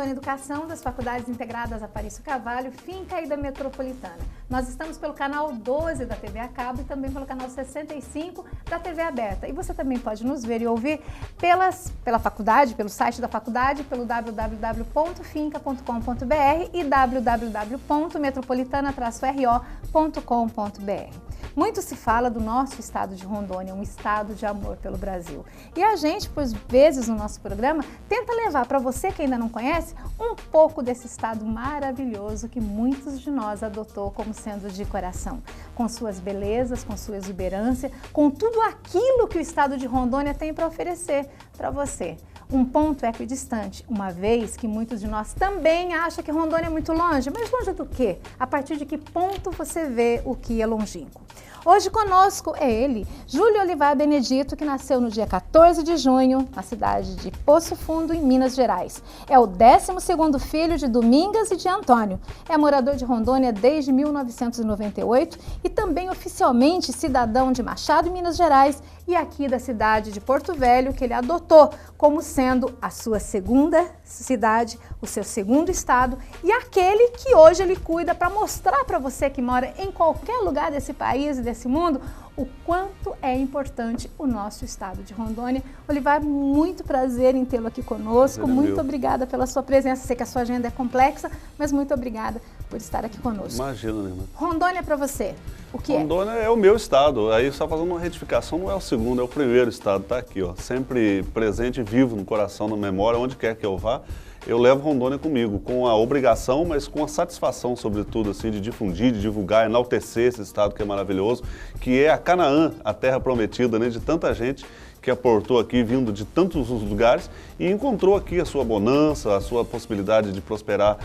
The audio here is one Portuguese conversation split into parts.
Rondônia Educação, das Faculdades Integradas Aparício Carvalho, Finca e da Metropolitana. Nós estamos pelo canal 12 da TV a cabo e também pelo canal 65 da TV aberta. E você também pode nos ver e ouvir pela faculdade, pelo site da faculdade, pelo www.finca.com.br e www.metropolitana-ro.com.br. Muito se fala do nosso estado de Rondônia, um estado de amor pelo Brasil. E a gente, por vezes, no nosso programa, tenta levar para você que ainda não conhece, um pouco desse estado maravilhoso que muitos de nós adotou como sendo de coração. Com suas belezas, com sua exuberância, com tudo aquilo que o estado de Rondônia tem para oferecer para você. Um ponto equidistante, uma vez que muitos de nós também acham que Rondônia é muito longe. Mas longe do quê? A partir de que ponto você vê o que é longínquo? Hoje conosco é ele, Júlio Olivar Benedito, que nasceu no dia 14 de junho, na cidade de Poço Fundo, em Minas Gerais. É o 12º filho de Domingas e de Antônio. É morador de Rondônia desde 1998 e também oficialmente cidadão de Machado, Minas Gerais, e aqui da cidade de Porto Velho, que ele adotou como sendo a sua segunda cidade, o seu segundo estado e aquele que hoje ele cuida para mostrar para você que mora em qualquer lugar desse país e desse mundo o quanto é importante o nosso estado de Rondônia. Olivar, muito prazer em tê-lo aqui conosco, muito obrigada pela sua presença, sei que a sua agenda é complexa, mas muito obrigada por estar aqui conosco. Imagina, né? Rondônia para você, o que Rondônia é o meu estado, aí só fazendo uma retificação, não é o segundo, é o primeiro estado, tá aqui, ó, sempre presente e vivo no coração, na memória, onde quer que eu vá. Eu levo Rondônia comigo, com a obrigação, mas com a satisfação, sobretudo, assim, de difundir, de divulgar, enaltecer esse estado que é maravilhoso, que é a Canaã, a terra prometida, né, de tanta gente que aportou aqui, vindo de tantos lugares, e encontrou aqui a sua bonança, a sua possibilidade de prosperar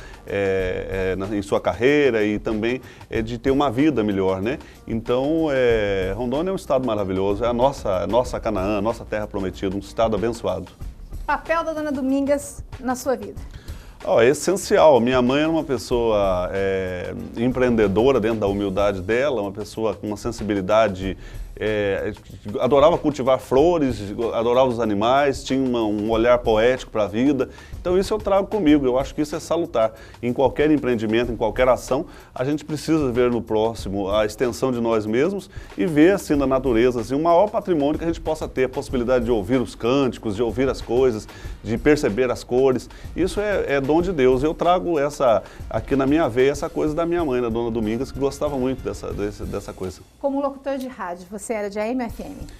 em sua carreira e também de ter uma vida melhor, né? Então, Rondônia é um estado maravilhoso, é a nossa Canaã, a nossa terra prometida, um estado abençoado. Papel da Dona Domingas na sua vida? É essencial. Minha mãe era uma pessoa empreendedora dentro da humildade dela, uma pessoa com uma sensibilidade, adorava cultivar flores, adorava os animais, tinha um olhar poético para a vida. Então isso eu trago comigo, eu acho que isso é salutar. Em qualquer empreendimento, em qualquer ação, a gente precisa ver no próximo a extensão de nós mesmos e ver assim na natureza assim, o maior patrimônio que a gente possa ter, a possibilidade de ouvir os cânticos, de ouvir as coisas, de perceber as cores. Isso é dom de Deus. Eu trago aqui na minha veia essa coisa da minha mãe, da Dona Domingas, que gostava muito dessa coisa. Como locutor de rádio, você era de AM ou FM?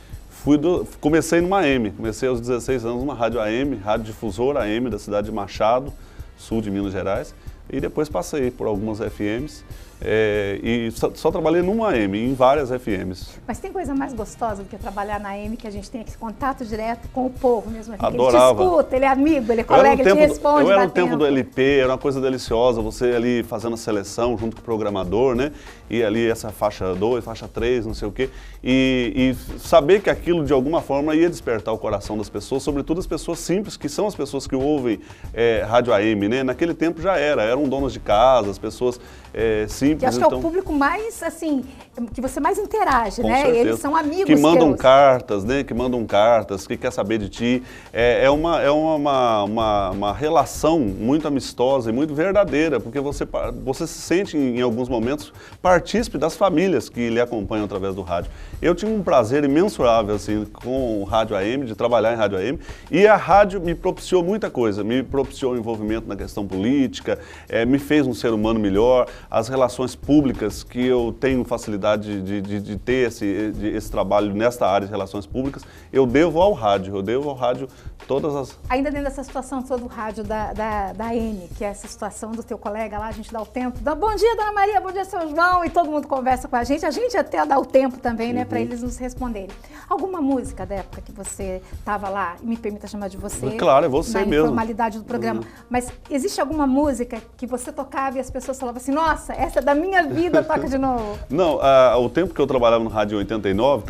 Comecei numa AM, comecei aos 16 anos numa rádio AM, rádio difusora AM da cidade de Machado, sul de Minas Gerais, e depois passei por algumas FMs e só trabalhei numa AM, em várias FMs. Mas tem coisa mais gostosa do que trabalhar na AM, que a gente tem aqui contato direto com o povo mesmo aqui. Adorava. Ele te escuta, ele é amigo, ele é colega, ele te responde. Eu era no tempo do LP, era uma coisa deliciosa, você ali fazendo a seleção junto com o programador, né? E ali essa faixa 2, faixa 3, não sei o quê. E saber que aquilo de alguma forma ia despertar o coração das pessoas, sobretudo as pessoas simples, que são as pessoas que ouvem rádio AM, né? Naquele tempo já eram donos de casa, as pessoas simples. Que acho que é o público mais, assim, que você mais interage, com né? certeza. Eles são amigos que mandam teus. cartas, né? Que mandam cartas, que quer saber de ti. É uma relação muito amistosa e muito verdadeira, porque você se sente em alguns momentos partícipe das famílias que lhe acompanham através do rádio. Eu tinha um prazer imensurável assim, com o rádio AM, de trabalhar em rádio AM, e a rádio me propiciou muita coisa, me propiciou o envolvimento na questão política, me fez um ser humano melhor, as relações públicas, que eu tenho facilidade de ter esse trabalho nesta área de relações públicas, eu devo ao rádio todas as... Ainda dentro dessa situação toda do rádio da AM, que é essa situação do teu colega lá, a gente dá o tempo, bom dia, Dona Maria, bom dia, seu João, e todo mundo conversa com a gente até dá o tempo também, né, para eles nos responderem. Alguma música da época que você estava lá, e me permita chamar de você, claro, é você mesmo, na informalidade do programa, mas existe alguma música que você tocava e as pessoas falavam assim, nossa, essa é da minha vida, toca de novo? Não, o tempo que eu trabalhava no rádio em 89,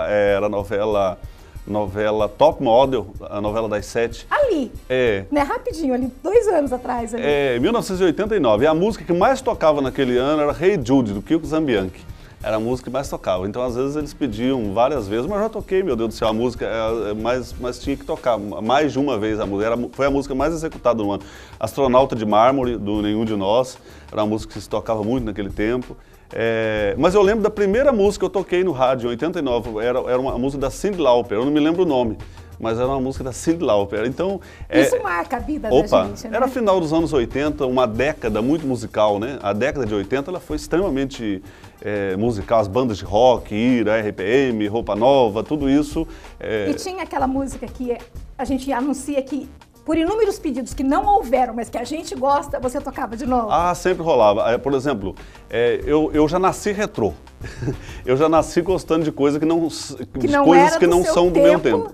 era novela Top Model, a novela das 7. Ali? Né, rapidinho, ali, 2 anos atrás. Ali. 1989. E a música que mais tocava naquele ano era Hey Jude, do Kiko Zambianchi. era a música que mais tocava. Então, às vezes, eles pediam várias vezes, mas eu já toquei, meu Deus do céu, a música, mas tinha que tocar mais de uma vez a música. Foi a música mais executada no ano. Astronauta de Mármore, do Nenhum de Nós, era uma música que se tocava muito naquele tempo. Mas eu lembro da primeira música que eu toquei no rádio, em 89, era uma música da Cyndi Lauper, eu não me lembro o nome. Mas era uma música da Cyndi Lauper. Então, isso marca a vida da gente, né? Era final dos anos 80, uma década muito musical, né? A década de 80 ela foi extremamente musical, as bandas de rock, Ira, RPM, Roupa Nova, tudo isso. E tinha aquela música que a gente anuncia que, por inúmeros pedidos que não houveram, mas que a gente gosta, você tocava de novo? Ah, sempre rolava. Por exemplo, eu já nasci retrô. Eu já nasci gostando de coisas que não são do meu tempo.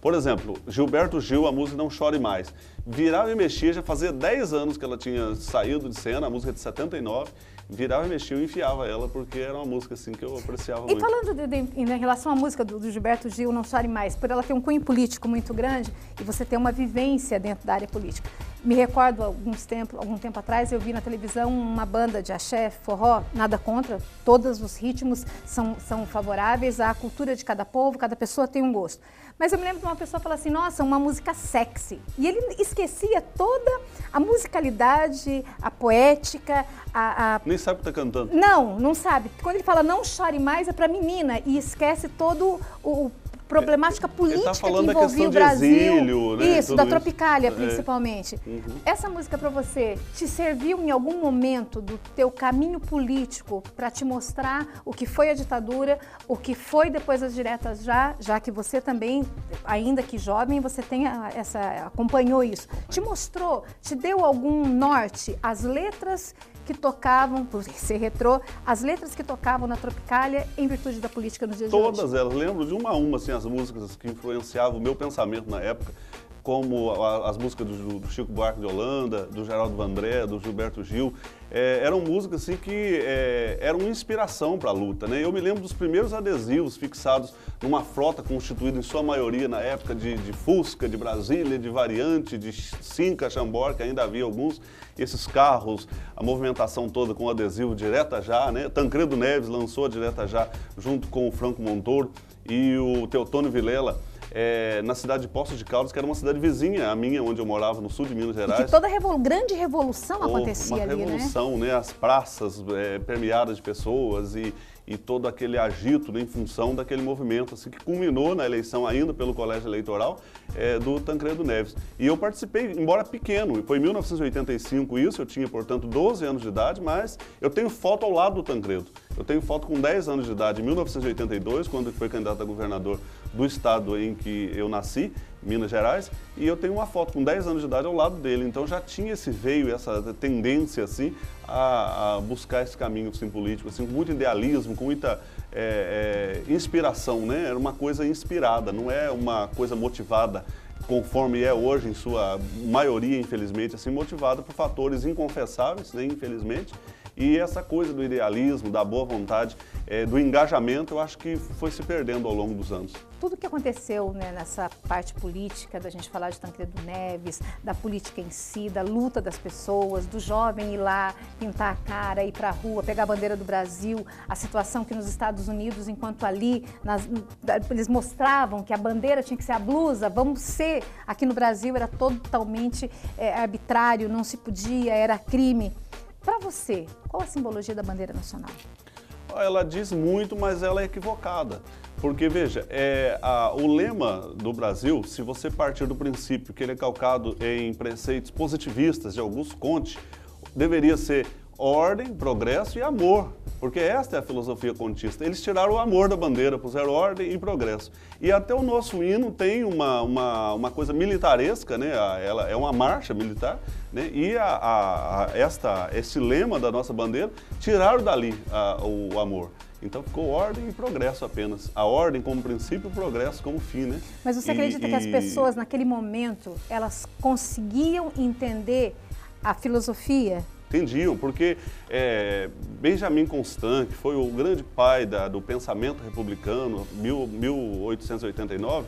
Por exemplo, Gilberto Gil, a música Não Chore Mais. Virava e mexia, já fazia 10 anos que ela tinha saído de cena, a música é de 79. Virava e mexia, eu enfiava ela, porque era uma música assim que eu apreciava muito. E falando em relação à música do Gilberto Gil, Não Chore Mais, por ela ter um cunho político muito grande e você ter uma vivência dentro da área política. Me recordo, algum tempo atrás, eu vi na televisão uma banda de axé, forró, nada contra, todos os ritmos são favoráveis à cultura de cada povo, cada pessoa tem um gosto. Mas eu me lembro de uma pessoa falar assim, nossa, uma música sexy. E ele esquecia toda a musicalidade, a poética, Nem sabe o que está cantando. Não sabe. Quando ele fala Não Chore Mais, é para menina e esquece todo o problemática política que envolvia o Brasil. Exílio, né? Isso, da Tropicália, principalmente. Essa música para você te serviu em algum momento do teu caminho político para te mostrar o que foi a ditadura, o que foi depois as diretas já que você também, ainda que jovem, você acompanhou isso. Te mostrou, te deu algum norte, as letras que tocavam, por ser retrô, as letras que tocavam na Tropicália em virtude da política nos dias de hoje? Todas elas, lembro de uma a uma, assim, as músicas que influenciavam o meu pensamento na época, como as músicas do Chico Buarque de Holanda, do Geraldo Vandré, do Gilberto Gil, eram músicas assim que eram inspiração para a luta, né? Eu me lembro dos primeiros adesivos fixados numa frota constituída em sua maioria na época de Fusca, de Brasília, de Variante, de Cinca, Chambord, que ainda havia alguns, esses carros, a movimentação toda com adesivo Direta Já, né? Tancredo Neves lançou a Direta Já junto com o Franco Montoro e o Teotônio Vilela, na cidade de Poços de Caldas, que era uma cidade vizinha, a minha, onde eu morava, no sul de Minas Gerais. E que toda grande revolução acontecia ali, né? Uma revolução, né? As praças permeadas de pessoas e todo aquele agito, né, em função daquele movimento assim, que culminou na eleição ainda pelo colégio eleitoral do Tancredo Neves. E eu participei, embora pequeno, foi em 1985 isso, eu tinha, portanto, 12 anos de idade, mas eu tenho foto ao lado do Tancredo. Eu tenho foto com 10 anos de idade, em 1982, quando ele foi candidato a governador do estado em que eu nasci, Minas Gerais, e eu tenho uma foto com 10 anos de idade ao lado dele. Então já tinha essa tendência assim, a buscar esse caminho assim, político, assim, com muito idealismo, com muita inspiração, né? Era uma coisa inspirada, não é uma coisa motivada conforme é hoje, em sua maioria, infelizmente, assim, motivada por fatores inconfessáveis, né, infelizmente. E essa coisa do idealismo, da boa vontade, do engajamento, eu acho que foi se perdendo ao longo dos anos. Tudo que aconteceu, né, nessa parte política, da gente falar de Tancredo Neves, da política em si, da luta das pessoas, do jovem ir lá, pintar a cara, ir para a rua, pegar a bandeira do Brasil, a situação que nos Estados Unidos, enquanto ali, eles mostravam que a bandeira tinha que ser a blusa, vamos ser, aqui no Brasil era totalmente arbitrário, não se podia, era crime. Para você, qual a simbologia da bandeira nacional? Ela diz muito, mas ela é equivocada. Porque, veja, o lema do Brasil, se você partir do princípio que ele é calcado em preceitos positivistas de Augusto Conte, deveria ser ordem, progresso e amor. Porque esta é a filosofia contista. Eles tiraram o amor da bandeira, puseram ordem e progresso. E até o nosso hino tem uma coisa militaresca, né? Ela é uma marcha militar, né? E esse lema da nossa bandeira, tiraram dali o amor. Então ficou ordem e progresso apenas. A ordem como princípio, o progresso como fim, né? Mas você acredita que as pessoas, naquele momento, elas conseguiam entender a filosofia? Entendiam, porque Benjamin Constant, que foi o grande pai do pensamento republicano, 1889,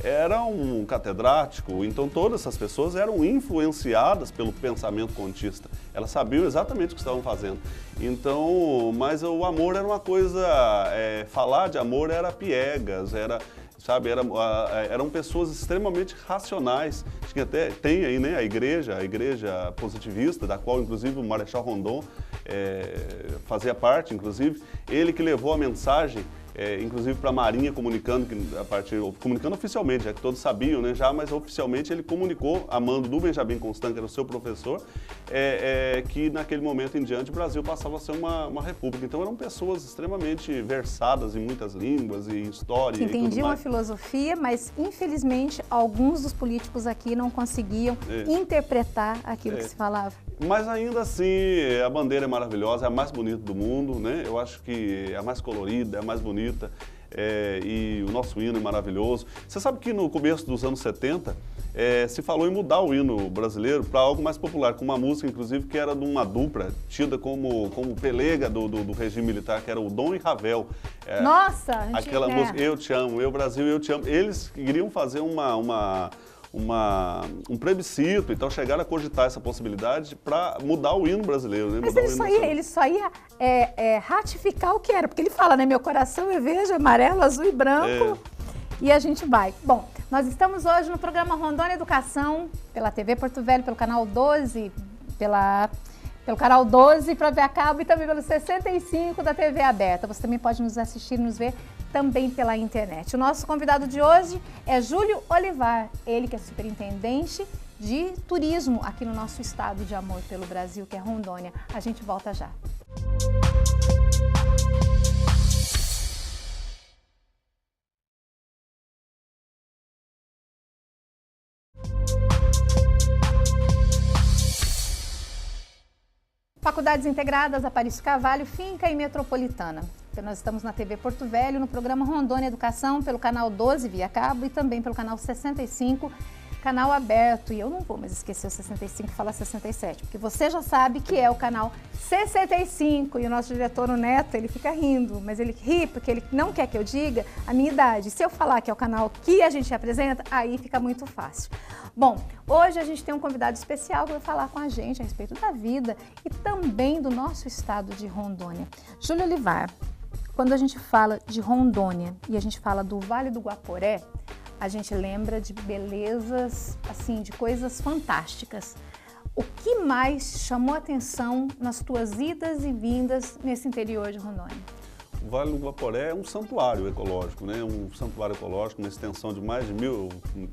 era um catedrático, então todas essas pessoas eram influenciadas pelo pensamento contista. Elas sabiam exatamente o que estavam fazendo. Então, mas o amor era uma coisa, falar de amor era piegas, sabe, eram pessoas extremamente racionais. Tem aí, né, a igreja positivista, da qual inclusive o Marechal Rondon fazia parte, inclusive, ele que levou a mensagem, inclusive para a Marinha, comunicando oficialmente, já que todos sabiam, né, mas oficialmente ele comunicou, a mando do Benjamin Constant, que era o seu professor, que naquele momento em diante o Brasil passava a ser uma república. Então eram pessoas extremamente versadas em muitas línguas e história. Que entendiam a filosofia, mas infelizmente alguns dos políticos aqui não conseguiam interpretar aquilo que se falava. Mas ainda assim, a bandeira é maravilhosa, é a mais bonita do mundo, né? Eu acho que é a mais colorida, é a mais bonita, e o nosso hino é maravilhoso. Você sabe que no começo dos anos 70, se falou em mudar o hino brasileiro para algo mais popular, com uma música, inclusive, que era de uma dupla, tida como pelega do regime militar, que era o Dom e Ravel. Nossa! Aquela música, Eu Te Amo, Eu Brasil, Eu Te Amo. Eles queriam fazer um plebiscito, então chegaram a cogitar essa possibilidade para mudar o hino brasileiro. Né? Mas ele só ia ratificar o que era, porque ele fala, né, meu coração é verde, amarelo, azul e branco, e a gente vai. Bom, nós estamos hoje no programa Rondônia Educação, pela TV Porto Velho, pelo canal 12, pelo canal 12 para ver a cabo e também pelo 65 da TV aberta. Você também pode nos assistir e nos ver também pela internet. O nosso convidado de hoje é Júlio Olivar, ele que é superintendente de turismo aqui no nosso estado de amor pelo Brasil, que é Rondônia. A gente volta já. Faculdades Integradas, Aparício Carvalho, Finca e Metropolitana. Então, nós estamos na TV Porto Velho, no programa Rondônia Educação, pelo canal 12 via cabo e também pelo canal 65, canal aberto. E eu não vou mais esquecer o 65 e falar 67, porque você já sabe que é o canal 65 e o nosso diretor, o Neto, ele fica rindo, mas ele ri porque ele não quer que eu diga a minha idade. Se eu falar que é o canal que a gente apresenta, aí fica muito fácil. Bom, hoje a gente tem um convidado especial que vai falar com a gente a respeito da vida e também do nosso estado de Rondônia. Júlio Olivar, quando a gente fala de Rondônia e a gente fala do Vale do Guaporé, a gente lembra de belezas, assim, de coisas fantásticas. O que mais chamou a atenção nas tuas idas e vindas nesse interior de Rondônia? O Vale do Guaporé é um santuário ecológico, né? Um santuário ecológico, uma extensão de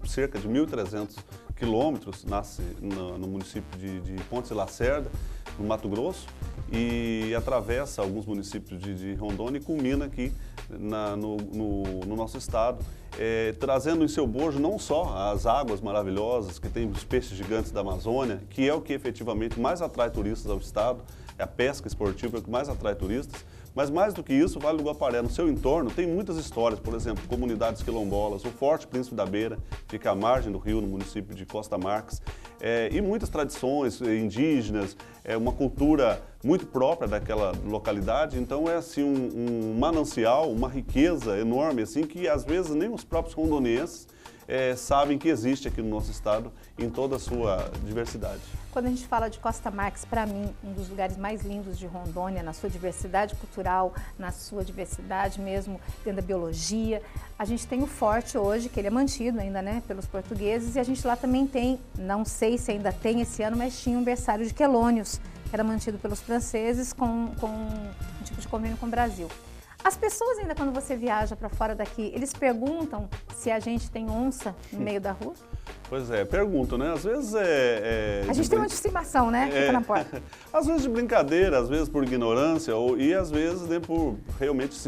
cerca de 1.300 quilômetros, nasce no município de Pontes e Lacerda, no Mato Grosso, e atravessa alguns municípios de Rondônia e culmina aqui no nosso estado, trazendo em seu bojo não só as águas maravilhosas, que tem os peixes gigantes da Amazônia, que é o que efetivamente mais atrai turistas ao estado, é a pesca esportiva que mais atrai turistas, mas mais do que isso, o Vale do Guaporé, no seu entorno, tem muitas histórias, por exemplo, comunidades quilombolas, o Forte Príncipe da Beira, fica à margem do rio, no município de Costa Marques, e muitas tradições indígenas, uma cultura muito própria daquela localidade, então é assim um manancial, uma riqueza enorme, assim, que às vezes nem os próprios rondonienses sabem que existe aqui no nosso estado em toda a sua diversidade. Quando a gente fala de Costa Marques, para mim, um dos lugares mais lindos de Rondônia, na sua diversidade cultural, na sua diversidade mesmo dentro da biologia. A gente tem o forte hoje, que ele é mantido ainda, né, pelos portugueses, e a gente lá também tem, não sei se ainda tem esse ano, mas tinha um berçário de quelônios, que era mantido pelos franceses com um tipo de convênio com o Brasil. As pessoas ainda, quando você viaja para fora daqui, eles perguntam se a gente tem onça no meio da rua? Pois é, perguntam, né? Às vezes a gente tem uma estimação, né? Fica na porta. Às vezes de brincadeira, às vezes por ignorância, e às vezes por realmente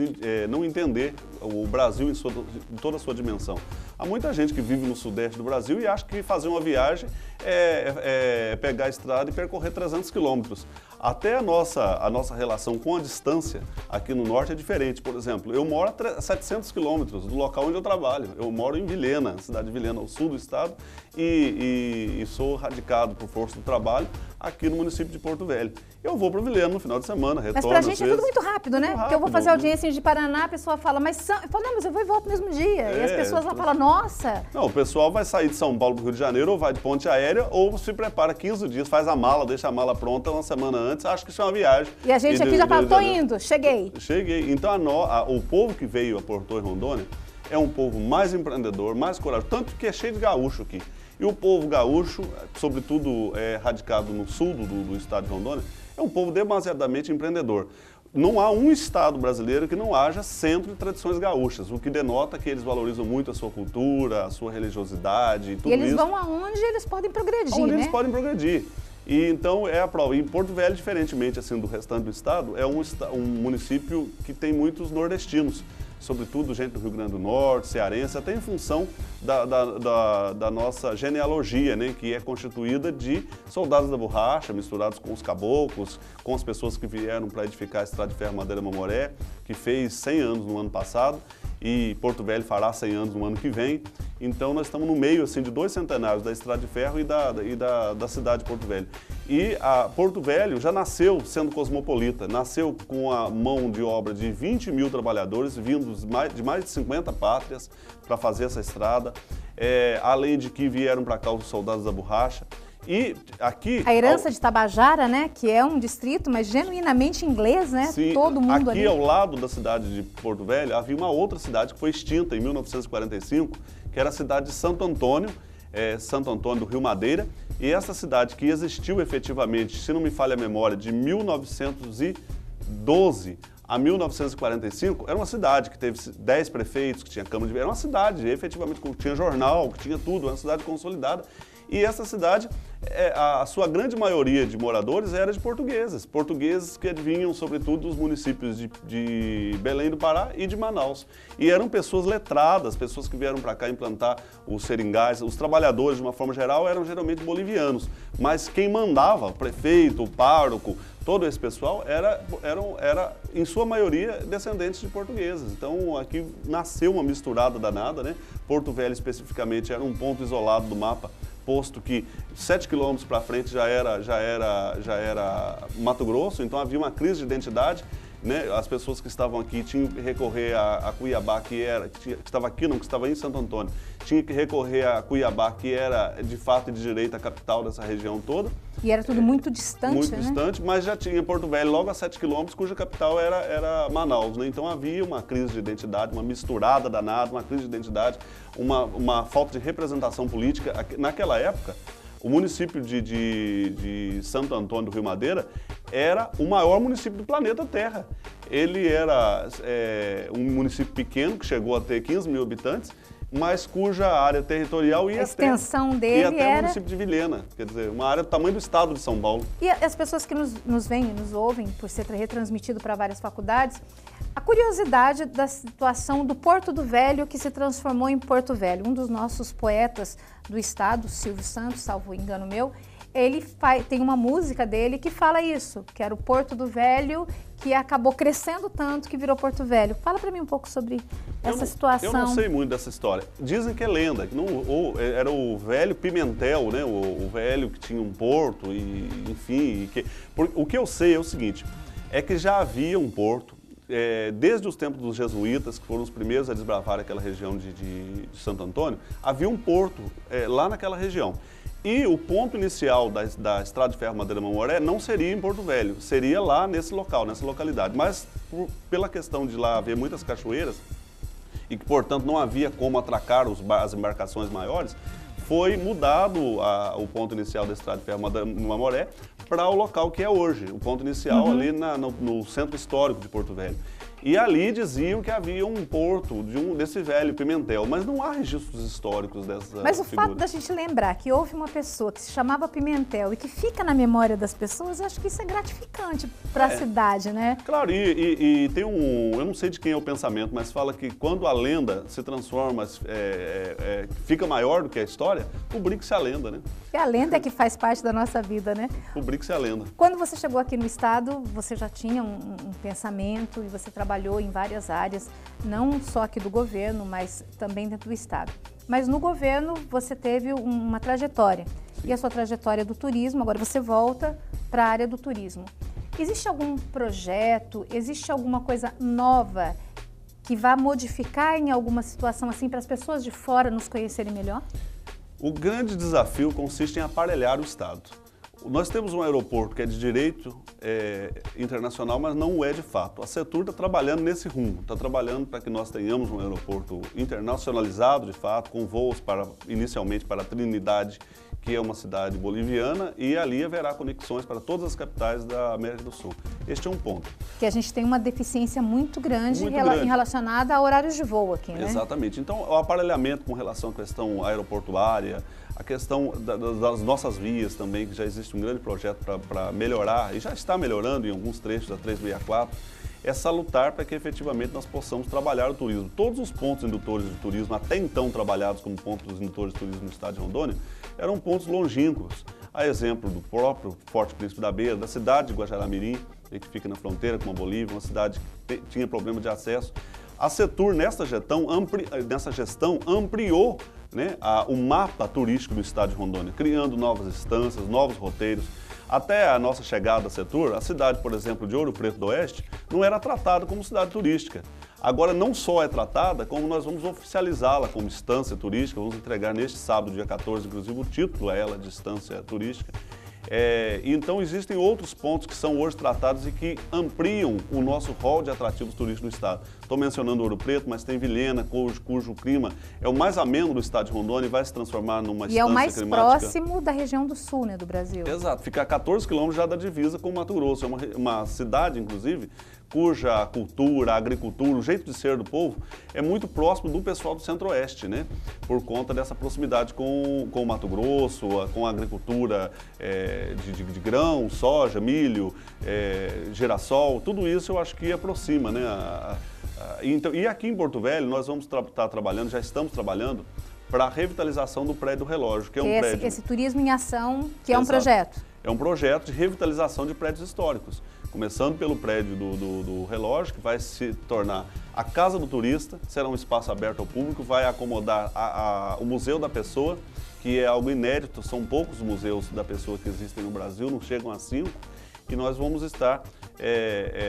não entender o Brasil em toda a sua dimensão. Há muita gente que vive no sudeste do Brasil e acha que fazer uma viagem é pegar a estrada e percorrer 300 quilômetros. Até a nossa relação com a distância aqui no norte é diferente. Por exemplo, eu moro a 700 quilômetros do local onde eu trabalho. Eu moro em Vilhena, cidade de Vilhena, ao sul do estado, e sou radicado por força do trabalho aqui no município de Porto Velho. Eu vou para o Vilhena no final de semana, retorno. Mas pra gente é tudo muito rápido, né? Porque eu vou fazer audiência em Paraná, a pessoa fala, eu falo, não, mas eu vou e volto no mesmo dia. E as pessoas vão falar, nossa. Não, o pessoal vai sair de São Paulo para o Rio de Janeiro, ou vai de ponte aérea, ou se prepara 15 dias, faz a mala, deixa a mala pronta uma semana antes, acho que isso é uma viagem. E a gente aqui já fala, tô indo, cheguei. Cheguei. Então o povo que veio a Porto e Rondônia é um povo mais empreendedor, mais corajoso, tanto que é cheio de gaúcho aqui. E o povo gaúcho, sobretudo radicado no sul do estado de Rondônia, é um povo demasiadamente empreendedor. Não há um estado brasileiro que não haja centro de tradições gaúchas, o que denota que eles valorizam muito a sua cultura, a sua religiosidade, tudo isso. E eles vão aonde eles podem progredir, aonde né? eles podem progredir. E então é a prova. E Porto Velho, diferentemente assim do restante do estado, é um município que tem muitos nordestinos, sobretudo gente do Rio Grande do Norte, cearense, até em função da nossa genealogia, né, que é constituída de soldados da borracha, misturados com os caboclos, com as pessoas que vieram para edificar a Estrada de Ferro Madeira Mamoré, que fez 100 anos no ano passado, e Porto Velho fará 100 anos no ano que vem. Então nós estamos no meio assim, de 2 centenários da Estrada de Ferro e da cidade de Porto Velho. E a Porto Velho já nasceu sendo cosmopolita, nasceu com a mão de obra de 20 mil trabalhadores, vindos de mais de 50 pátrias para fazer essa estrada, além de que vieram para cá os soldados da borracha. E aqui... A herança de Tabajara, né, que é um distrito, mas genuinamente inglês, né? Sim, todo mundo aqui ali. Ao lado da cidade de Porto Velho havia uma outra cidade que foi extinta em 1945, que era a cidade de Santo Antônio, Santo Antônio do Rio Madeira, e essa cidade que existiu efetivamente, se não me falha a memória, de 1912 a 1945, era uma cidade que teve 10 prefeitos, que tinha Câmara de... Era uma cidade, efetivamente, que tinha jornal, que tinha tudo, era uma cidade consolidada. E essa cidade, a sua grande maioria de moradores era de portugueses que vinham sobretudo dos municípios de Belém do Pará e de Manaus. E eram pessoas letradas, pessoas que vieram para cá implantar os seringais. Os trabalhadores, de uma forma geral, eram geralmente bolivianos, mas quem mandava, o prefeito, o pároco, todo esse pessoal era, em sua maioria, descendentes de portugueses. Então, aqui nasceu uma misturada danada, né? Porto Velho, especificamente, era um ponto isolado do mapa, posto que 7 quilômetros para frente já era Mato Grosso, então havia uma crise de identidade, né? As pessoas que estavam aqui tinham que recorrer a Cuiabá, que estava aqui, não, que estava em Santo Antônio, tinha que recorrer a Cuiabá, que era de fato e de direito a capital dessa região toda. E era tudo muito distante, muito né? Distante, mas já tinha Porto Velho logo a 7 quilômetros, cuja capital era Manaus, né? Então havia uma crise de identidade, uma misturada danada, uma crise de identidade, uma falta de representação política. Naquela época, o município de Santo Antônio do Rio Madeira era o maior município do planeta Terra. Ele era um município pequeno, que chegou a ter 15 mil habitantes, mas cuja área territorial ia dele até o município de Vilhena, quer dizer, uma área do tamanho do estado de São Paulo. E as pessoas que nos veem e nos ouvem, por ser retransmitido para várias faculdades, a curiosidade da situação do Porto do Velho, que se transformou em Porto Velho. Um dos nossos poetas do estado, Silvio Santos, salvo engano meu, ele tem uma música dele que fala isso, que era o Porto do Velho, que acabou crescendo tanto que virou Porto Velho. Fala para mim um pouco sobre essa situação. Eu não sei muito dessa história. Dizem que é lenda, que era o velho Pimentel, né? O velho que tinha um porto, e enfim. O que eu sei é o seguinte, é que já havia um porto, desde os tempos dos jesuítas, que foram os primeiros a desbravar aquela região de Santo Antônio, havia um porto lá naquela região. E o ponto inicial da Estrada de Ferro Madeira Mamoré não seria em Porto Velho, seria lá nesse local, nessa localidade. Mas pela questão de lá haver muitas cachoeiras e que, portanto, não havia como atracar as embarcações maiores, foi mudado o ponto inicial da Estrada de Ferro Madeira Mamoré para o local que é hoje, o ponto inicial ali no centro histórico de Porto Velho. E ali diziam que havia um porto desse velho Pimentel, mas não há registros históricos dessa Mas o figura. fato da gente lembrar que houve uma pessoa que se chamava Pimentel e que fica na memória das pessoas, eu acho que isso é gratificante para a cidade, né? Claro, e tem eu não sei de quem é o pensamento, mas fala que quando a lenda se transforma, fica maior do que a história, publica-se a lenda, né? E a lenda é que faz parte da nossa vida, né? Publica-se a lenda. Quando você chegou aqui no estado, você já tinha um pensamento e você trabalhou em várias áreas, não só aqui do governo, mas também dentro do estado. Mas no governo você teve uma trajetória. e a sua trajetória do turismo. Agora você volta para a área do turismo. Existe algum projeto, existe alguma coisa nova que vá modificar em alguma situação assim para as pessoas de fora nos conhecerem melhor? O grande desafio consiste em aparelhar o Estado. Nós temos um aeroporto que é de direito internacional, mas não o é de fato. A Setur está trabalhando nesse rumo, está trabalhando para que nós tenhamos um aeroporto internacionalizado de fato, com voos inicialmente para Trinidade, que é uma cidade boliviana, e ali haverá conexões para todas as capitais da América do Sul. Este é um ponto. Que a gente tem uma deficiência muito grande relacionada a horários de voo aqui, né? Exatamente. Então, o aparelhamento com relação à questão aeroportuária, a questão das nossas vias também, que já existe um grande projeto para melhorar, e já está melhorando em alguns trechos da 364, é salutar para que efetivamente nós possamos trabalhar o turismo. Todos os pontos indutores de turismo, até então trabalhados como pontos indutores de turismo no estado de Rondônia, eram pontos longínquos. A exemplo do próprio Forte Príncipe da Beira, da cidade de Guajará-Mirim, que fica na fronteira com a Bolívia, uma cidade que tinha problema de acesso. A Setur, nessa gestão, ampliou, né, o mapa turístico do estado de Rondônia, criando novas instâncias, novos roteiros. Até a nossa chegada à Setur, a cidade, por exemplo, de Ouro Preto do Oeste, não era tratada como cidade turística. Agora não só é tratada, como nós vamos oficializá-la como instância turística, vamos entregar neste sábado, dia 14, inclusive o título a ela de instância turística. Então existem outros pontos que são hoje tratados e que ampliam o nosso rol de atrativos turísticos no estado. Estou mencionando Ouro Preto, mas tem Vilhena, cujo clima é o mais ameno do estado de Rondônia e vai se transformar numa instância climática. E é o mais próximo da região do sul, né, do Brasil. Exato, fica a 14 quilômetros já da divisa com o Mato Grosso. É uma cidade, inclusive, cuja cultura, agricultura, o jeito de ser do povo é muito próximo do pessoal do Centro-Oeste, né? Por conta dessa proximidade com o Mato Grosso, com a agricultura de grão, soja, milho, girassol, tudo isso eu acho que aproxima, né? Então, e aqui em Porto Velho nós vamos estar trabalhando, já estamos trabalhando, para a revitalização do prédio do relógio, que é um prédio... Esse turismo em ação, que é um projeto. É um projeto de revitalização de prédios históricos. Começando pelo prédio do relógio, que vai se tornar a Casa do Turista, será um espaço aberto ao público, vai acomodar o Museu da Pessoa, que é algo inédito, são poucos museus da pessoa que existem no Brasil, não chegam a 5, e nós vamos estar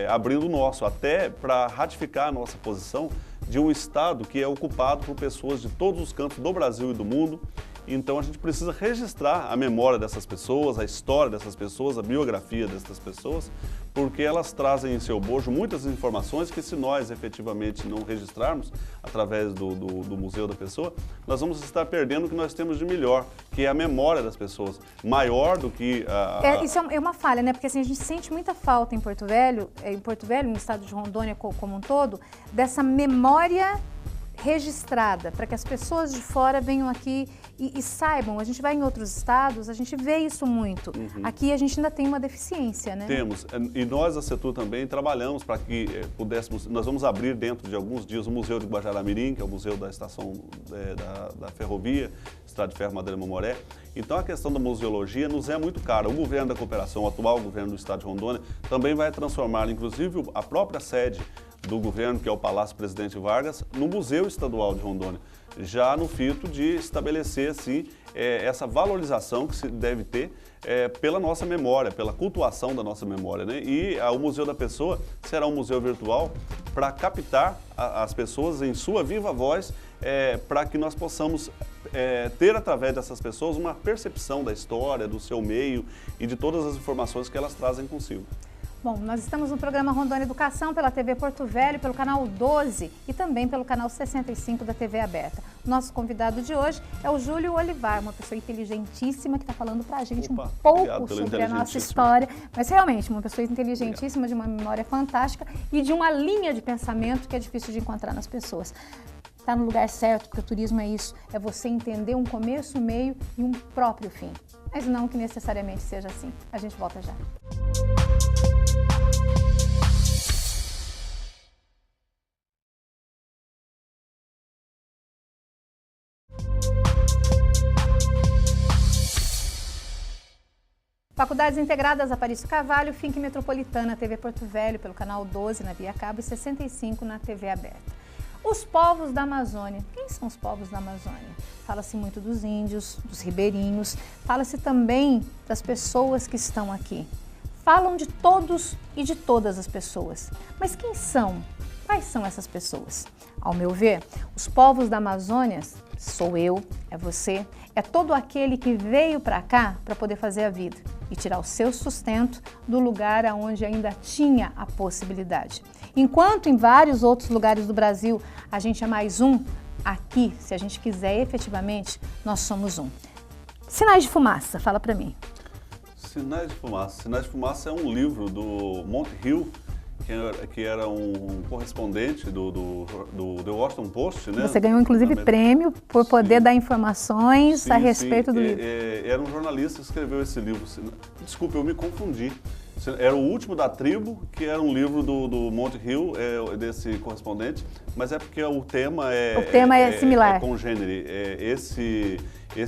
abrindo o nosso, até para ratificar a nossa posição de um estado que é ocupado por pessoas de todos os cantos do Brasil e do mundo. Então a gente precisa registrar a memória dessas pessoas, a história dessas pessoas, a biografia dessas pessoas, porque elas trazem em seu bojo muitas informações que, se nós efetivamente não registrarmos através do Museu da Pessoa, nós vamos estar perdendo o que nós temos de melhor, que é a memória das pessoas, maior do que Isso é uma falha, né? Porque assim, a gente sente muita falta em Porto Velho, no estado de Rondônia como um todo, dessa memória registrada, para que as pessoas de fora venham aqui e saibam. A gente vai em outros estados, a gente vê isso muito. Aqui a gente ainda tem uma deficiência, né? Temos, e nós, a Setur, também trabalhamos para que pudéssemos, nós vamos abrir dentro de alguns dias o Museu de Guajará-Mirim, que é o museu da estação da ferrovia, Estrada de Ferro Madeira Mamoré. Então a questão da museologia nos é muito cara. O governo da cooperação, o atual governo do estado de Rondônia, também vai transformar, inclusive, a própria sede do governo, que é o Palácio Presidente Vargas, no Museu Estadual de Rondônia, já no fito de estabelecer, assim, essa valorização que se deve ter pela nossa memória, pela cultuação da nossa memória, né? E o Museu da Pessoa será um museu virtual para captar as pessoas em sua viva voz, para que nós possamos ter, através dessas pessoas, uma percepção da história, do seu meio e de todas as informações que elas trazem consigo. Bom, nós estamos no programa Rondônia Educação pela TV Porto Velho, pelo canal 12 e também pelo canal 65 da TV Aberta. Nosso convidado de hoje é o Júlio Olivar, uma pessoa inteligentíssima que está falando para a gente um pouco sobre a nossa história, mas realmente uma pessoa inteligentíssima, de uma memória fantástica e de uma linha de pensamento que é difícil de encontrar nas pessoas. Está no lugar certo, porque o turismo é isso, é você entender um começo, um meio e um próprio fim. Mas não que necessariamente seja assim. A gente volta já. Faculdades Integradas Aparício Carvalho, Finque Metropolitana, TV Porto Velho, pelo canal 12 na Via Cabo e 65 na TV Aberta. Os povos da Amazônia. Quem são os povos da Amazônia? Fala-se muito dos índios, dos ribeirinhos, fala-se também das pessoas que estão aqui. Falam de todos e de todas as pessoas. Mas quem são? Quais são essas pessoas? Ao meu ver, os povos da Amazônia sou eu, é você, é todo aquele que veio para cá para poder fazer a vida e tirar o seu sustento do lugar onde ainda tinha a possibilidade. Enquanto em vários outros lugares do Brasil a gente é mais um, aqui, se a gente quiser efetivamente, nós somos um. Sinais de Fumaça, fala para mim. Sinais de Fumaça. Sinais de Fumaça é um livro do Monte Hill, que era um correspondente do The Washington Post, né? Você ganhou inclusive prêmio por poder dar informações a respeito do livro. Era um jornalista que escreveu esse livro. Desculpe, eu me confundi. Era o último da tribo, que era um livro do Monte Hill, desse correspondente, mas é porque o tema é similar. É congênere. Esse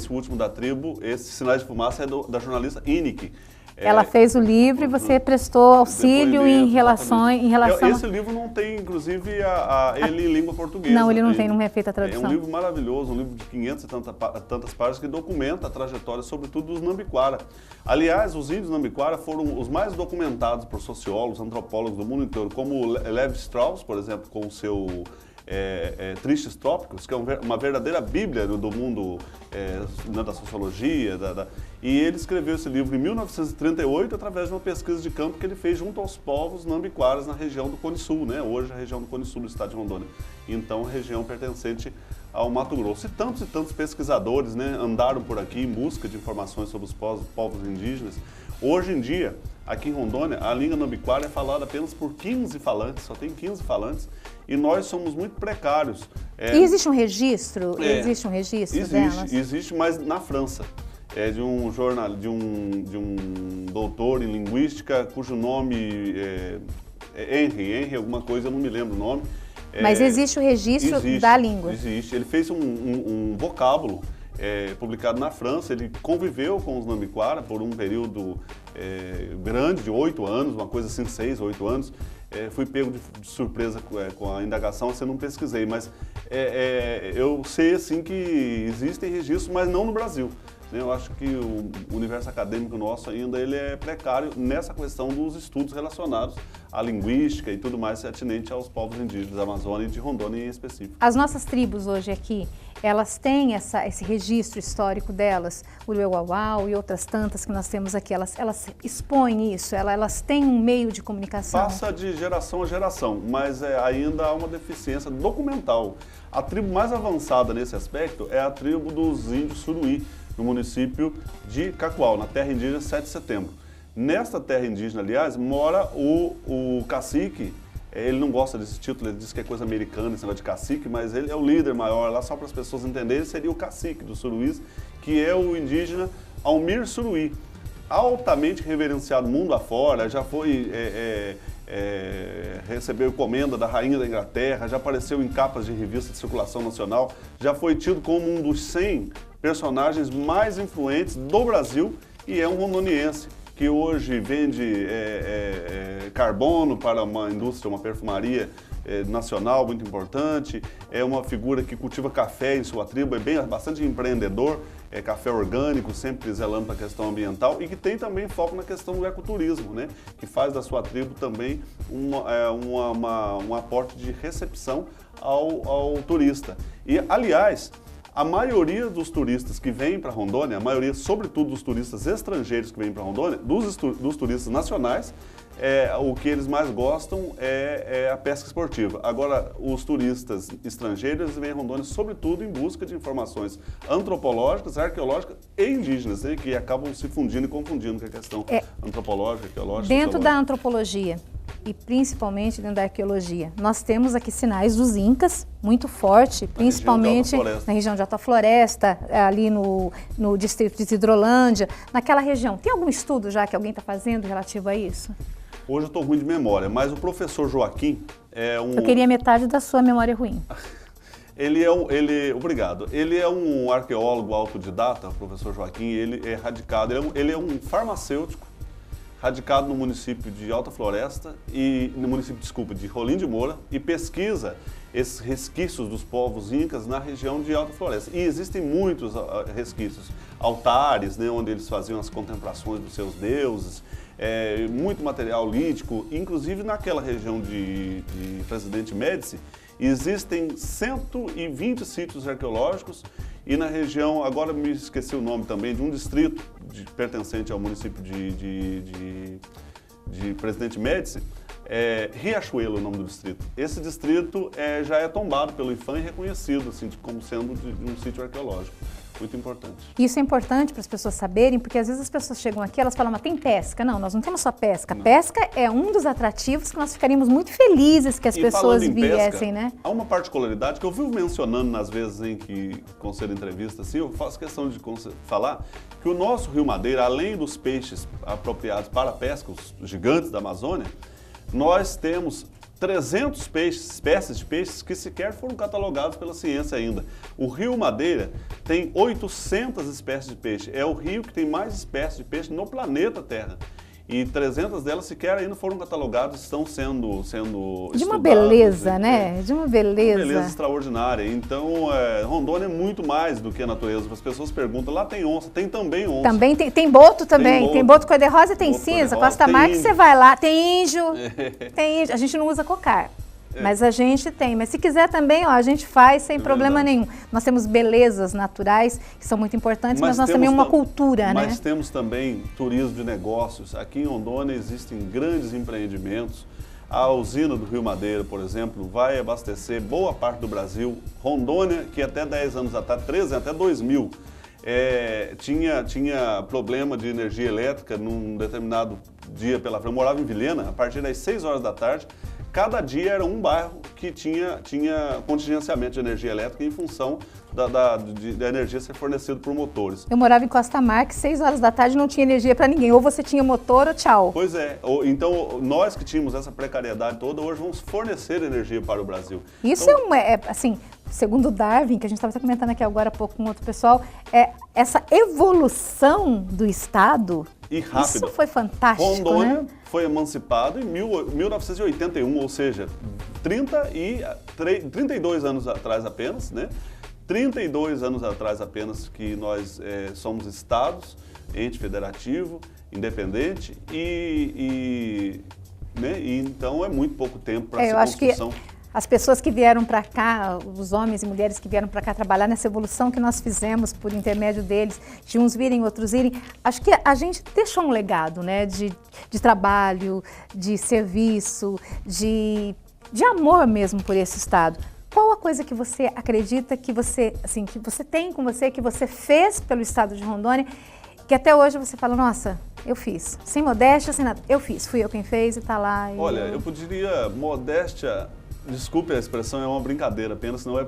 último da tribo, esse Sinais de Fumaça é da jornalista Inick. Ela fez o livro e você prestou auxílio em relação... Esse livro não tem, inclusive, ele em língua portuguesa. Não, ele não tem, não é feita a tradução. É um livro maravilhoso, um livro de 500 e tantas páginas que documenta a trajetória, sobretudo, dos Nambiquara. Aliás, os índios Nambiquara foram os mais documentados por sociólogos, antropólogos do mundo inteiro, como Levi Strauss, por exemplo, com o seu... Tristes Trópicos, que é uma verdadeira bíblia do mundo da sociologia, e ele escreveu esse livro em 1938 através de uma pesquisa de campo que ele fez junto aos povos nambiquaras na região do Cone Sul, né? Hoje a região do Cone Sul do estado de Rondônia, então região pertencente ao Mato Grosso. E tantos pesquisadores, né, andaram por aqui em busca de informações sobre os povos indígenas. Hoje em dia, aqui em Rondônia, a língua nambiquara é falada apenas por 15 falantes, só tem 15 falantes, e nós somos muito precários. E existe um registro? Existe um registro delas? Existe, mas na França. De um doutor em linguística, cujo nome é Henry alguma coisa, eu não me lembro o nome. Mas existe o registro da língua? Existe. Ele fez um vocábulo publicado na França. Ele conviveu com os Nambiquara por um período grande, de 8 anos, uma coisa assim, 6, 8 anos. Fui pego de surpresa com a indagação, assim, não pesquisei, mas eu sei assim que existem registros, mas não no Brasil. Eu acho que o universo acadêmico nosso ainda ele é precário nessa questão dos estudos relacionados à linguística e tudo mais atinente aos povos indígenas da Amazônia e de Rondônia em específico. As nossas tribos hoje aqui, elas têm esse registro histórico delas, o Uauau e outras tantas que nós temos aqui, elas expõem isso, elas têm um meio de comunicação? Passa de geração a geração, mas ainda há uma deficiência documental. A tribo mais avançada nesse aspecto é a tribo dos índios Suruí, no município de Cacoal, na terra indígena 7 de setembro. Nesta terra indígena, aliás, mora o cacique. Ele não gosta desse título, ele diz que é coisa americana, esse negócio de cacique, mas ele é o líder maior lá, só para as pessoas entenderem, seria o cacique dos Suruís, que é o indígena Almir Suruí, altamente reverenciado mundo afora, já foi... recebeu encomenda da rainha da Inglaterra, já apareceu em capas de revista de circulação nacional, já foi tido como um dos 100 personagens mais influentes do Brasil e é um rondoniense que hoje vende carbono para uma indústria, uma perfumaria nacional muito importante, é uma figura que cultiva café em sua tribo, é bastante empreendedor, café orgânico, sempre zelando para a questão ambiental e que tem também foco na questão do ecoturismo, né? Que faz da sua tribo também um aporte de recepção ao turista. E, aliás, a maioria dos turistas que vêm para Rondônia, a maioria, sobretudo dos turistas estrangeiros que vêm para Rondônia, dos turistas nacionais, o que eles mais gostam é a pesca esportiva. Agora, os turistas estrangeiros vêm a Rondônia, sobretudo, em busca de informações antropológicas, arqueológicas e indígenas, né, que acabam se fundindo e confundindo com a questão antropológica, arqueológica. Dentro da antropologia e principalmente dentro da arqueologia, nós temos aqui sinais dos Incas, muito forte, principalmente na região de Alta Floresta, ali no distrito de Hidrolândia, naquela região. Tem algum estudo já que alguém está fazendo relativo a isso? Hoje eu estou ruim de memória, mas o professor Joaquim é um... Eu queria metade da sua memória ruim. Obrigado. Ele é um arqueólogo autodidata, o professor Joaquim, ele é radicado, ele é um farmacêutico radicado no município de Alta Floresta e no município, de Rolim de Moura, e pesquisa esses resquícios dos povos incas na região de Alta Floresta. E existem muitos resquícios, altares, né, onde eles faziam as contemplações dos seus deuses, muito material lítico, inclusive naquela região de Presidente Médici, existem 120 sítios arqueológicos e na região, agora me esqueci o nome também, de um distrito pertencente ao município de Presidente Médici, Riachuelo é o nome do distrito. Esse distrito já é tombado pelo IPHAN e reconhecido assim, como sendo de um sítio arqueológico. Muito importante. Isso é importante para as pessoas saberem, porque às vezes as pessoas chegam aqui, elas falam, mas tem pesca? Não, nós não temos só pesca. Não. Pesca é um dos atrativos que nós ficaríamos muito felizes que as pessoas viessem, né? Há uma particularidade que eu vivo mencionando nas vezes em que concedo entrevista, assim, eu faço questão de falar que o nosso Rio Madeira, além dos peixes apropriados para a pesca, os gigantes da Amazônia, nós temos 300 espécies de peixes que sequer foram catalogados pela ciência ainda. O Rio Madeira tem 800 espécies de peixe. É o rio que tem mais espécies de peixe no planeta Terra. E 300 delas sequer ainda foram catalogadas, estão sendo de uma beleza, né? De uma beleza. Uma beleza extraordinária. Então, Rondônia é muito mais do que a natureza. As pessoas perguntam, lá tem onça, tem também onça. Também tem boto também. Tem boto cor-de-rosa e tem boto cinza. Costa Marques, você vai lá, tem índio, tem índio. A gente não usa cocar. Mas a gente tem, mas se quiser também, ó, a gente faz sem problema nenhum. Nós temos belezas naturais que são muito importantes, mas nós temos uma cultura, né? Mas temos também turismo de negócios. Aqui em Rondônia existem grandes empreendimentos. A usina do Rio Madeira, por exemplo, vai abastecer boa parte do Brasil. Rondônia, que até 10 anos atrás, 13, até 2000, tinha problema de energia elétrica num determinado dia pela frente. Eu morava em Vilhena, a partir das 6 horas da tarde, cada dia era um bairro que tinha contingenciamento de energia elétrica em função da energia ser fornecida por motores. Eu morava em Costa Marques, 6 horas da tarde não tinha energia para ninguém. Ou você tinha motor ou tchau. Pois é. Então, nós que tínhamos essa precariedade toda, hoje vamos fornecer energia para o Brasil. Isso então, assim, segundo Darwin, que a gente estava comentando aqui agora há pouco com outro pessoal, essa evolução do Estado, e rápido. Isso foi fantástico, Rondônia, né? Foi emancipado em 1981, ou seja, 32 anos atrás apenas, né? 32 anos atrás apenas que nós somos estados, ente federativo, independente e então é muito pouco tempo para essa construção. As pessoas que vieram para cá, os homens e mulheres que vieram para cá trabalhar nessa evolução que nós fizemos por intermédio deles, de uns virem, outros irem, acho que a gente deixou um legado, né, de trabalho, de serviço, de amor mesmo por esse estado. Qual a coisa que você acredita que você tem com você, que você fez pelo estado de Rondônia, que até hoje você fala, nossa, eu fiz, sem modéstia, sem nada, eu fiz, fui eu quem fez e tá lá. Olha, eu diria modéstia. Desculpe a expressão, é uma brincadeira apenas, senão vai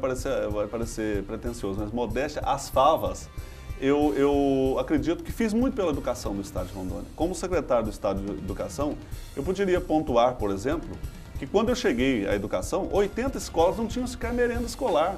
parecer pretensioso, mas modéstia, as favas, eu acredito que fiz muito pela educação do Estado de Rondônia. Como secretário do Estado de Educação, eu poderia pontuar, por exemplo, que quando eu cheguei à educação, 80 escolas não tinham sequer merenda escolar.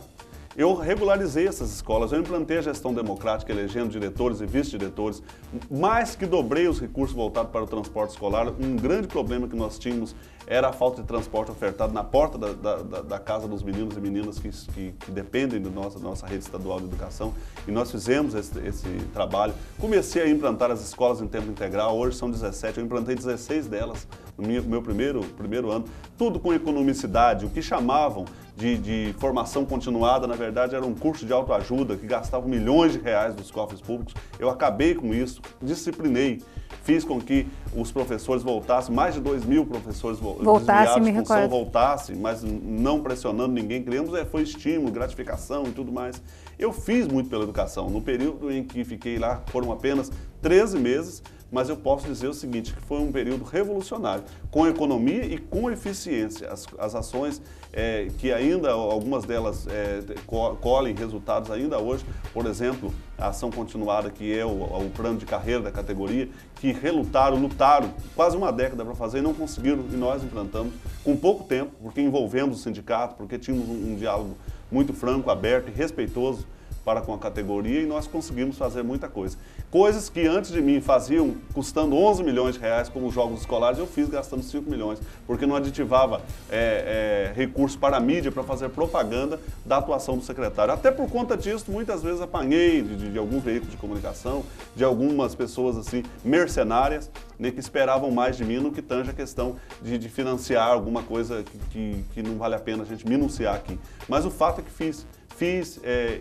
Eu regularizei essas escolas, eu implantei a gestão democrática, elegendo diretores e vice-diretores, mais que dobrei os recursos voltados para o transporte escolar. Um grande problema que nós tínhamos era a falta de transporte ofertado na porta da casa dos meninos e meninas que dependem da nossa rede estadual de educação. E nós fizemos esse trabalho. Comecei a implantar as escolas em tempo integral, hoje são 17, eu implantei 16 delas no meu primeiro ano. Tudo com economicidade, o que chamavam de formação continuada, na verdade, era um curso de autoajuda que gastava milhões de reais dos cofres públicos. Eu acabei com isso, disciplinei, fiz com que os professores voltassem, mais de 2.000 professores voltassem, mas não pressionando ninguém. Criamos, foi estímulo, gratificação e tudo mais. Eu fiz muito pela educação. No período em que fiquei lá, foram apenas 13 meses, mas eu posso dizer o seguinte, que foi um período revolucionário, com economia e com eficiência. As ações que ainda, algumas delas colhem resultados ainda hoje, por exemplo, a ação continuada, que é o plano de carreira da categoria, que lutaram quase uma década para fazer e não conseguiram, e nós implantamos com pouco tempo, porque envolvemos o sindicato, porque tínhamos um diálogo muito franco, aberto e respeitoso para com a categoria e nós conseguimos fazer muita coisa. Coisas que antes de mim faziam custando 11 milhões de reais, como os jogos escolares, eu fiz gastando 5 milhões, porque não aditivava recursos para a mídia para fazer propaganda da atuação do secretário. Até por conta disso, muitas vezes apanhei de alguns veículos de comunicação, de algumas pessoas assim mercenárias, né, que esperavam mais de mim no que tange a questão de financiar alguma coisa que não vale a pena a gente minuciar aqui. Mas o fato é que fiz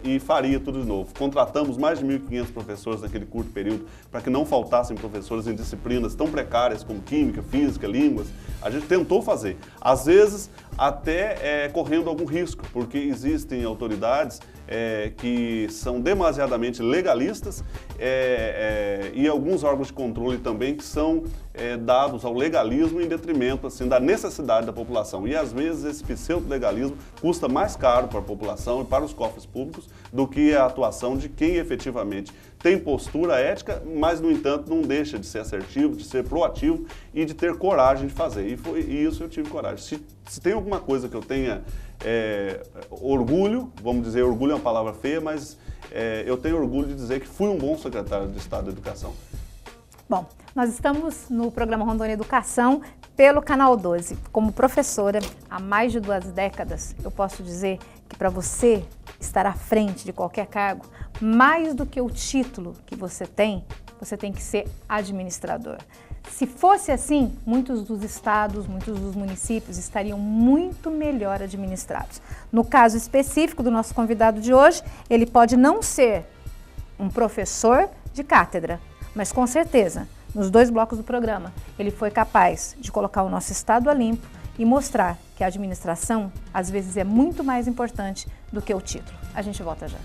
e faria tudo de novo. Contratamos mais de 1.500 professores naquele curto período para que não faltassem professores em disciplinas tão precárias como química, física, línguas. A gente tentou fazer, às vezes até correndo algum risco, porque existem autoridades que são demasiadamente legalistas e alguns órgãos de controle também que são dados ao legalismo em detrimento assim, da necessidade da população. E às vezes esse pseudo-legalismo custa mais caro para a população e para os cofres públicos do que a atuação de quem efetivamente tem postura ética, mas no entanto não deixa de ser assertivo, de ser proativo e de ter coragem de fazer. E isso eu tive coragem. Se tem alguma coisa que eu tenha orgulho, vamos dizer, orgulho é uma palavra feia, mas eu tenho orgulho de dizer que fui um bom secretário de Estado da Educação. Bom, nós estamos no programa Rondônia Educação pelo Canal 12. Como professora há mais de 2 décadas, eu posso dizer que para você estar à frente de qualquer cargo, mais do que o título que você tem que ser administrador. Se fosse assim, muitos dos estados, muitos dos municípios estariam muito melhor administrados. No caso específico do nosso convidado de hoje, ele pode não ser um professor de cátedra, mas com certeza, nos 2 blocos do programa, ele foi capaz de colocar o nosso estado a limpo e mostrar que a administração, às vezes, é muito mais importante do que o título. A gente volta já.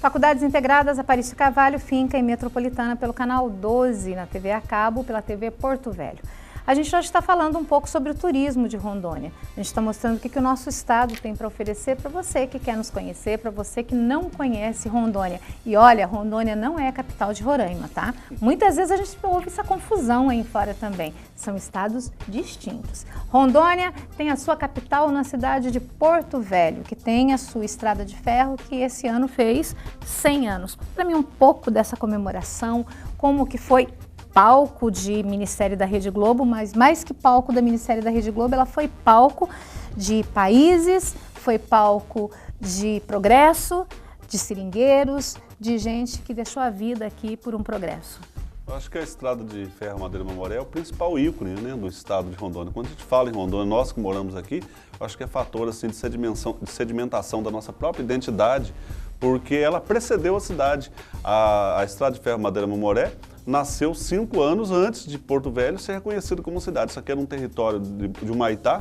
Faculdades Integradas, Aparício Carvalho, Finca e Metropolitana pelo Canal 12, na TV a cabo, pela TV Porto Velho. A gente hoje está falando um pouco sobre o turismo de Rondônia. A gente está mostrando o que o nosso estado tem para oferecer para você que quer nos conhecer, para você que não conhece Rondônia. E olha, Rondônia não é a capital de Roraima, tá? Muitas vezes a gente ouve essa confusão aí fora também. São estados distintos. Rondônia tem a sua capital na cidade de Porto Velho, que tem a sua estrada de ferro, que esse ano fez 100 anos. Para mim, um pouco dessa comemoração, como que foi palco de Ministério da Rede Globo, mas mais que palco da Ministério da Rede Globo, ela foi palco de países, foi palco de progresso, de seringueiros, de gente que deixou a vida aqui por um progresso. Eu acho que a estrada de ferro Madeira Mamoré é o principal ícone, né, do estado de Rondônia. Quando a gente fala em Rondônia, nós que moramos aqui, eu acho que é fator assim, de sedimentação da nossa própria identidade, porque ela precedeu a cidade. A estrada de ferro Madeira Mamoré nasceu 5 anos antes de Porto Velho ser reconhecido como cidade. Isso aqui era um território de Humaitá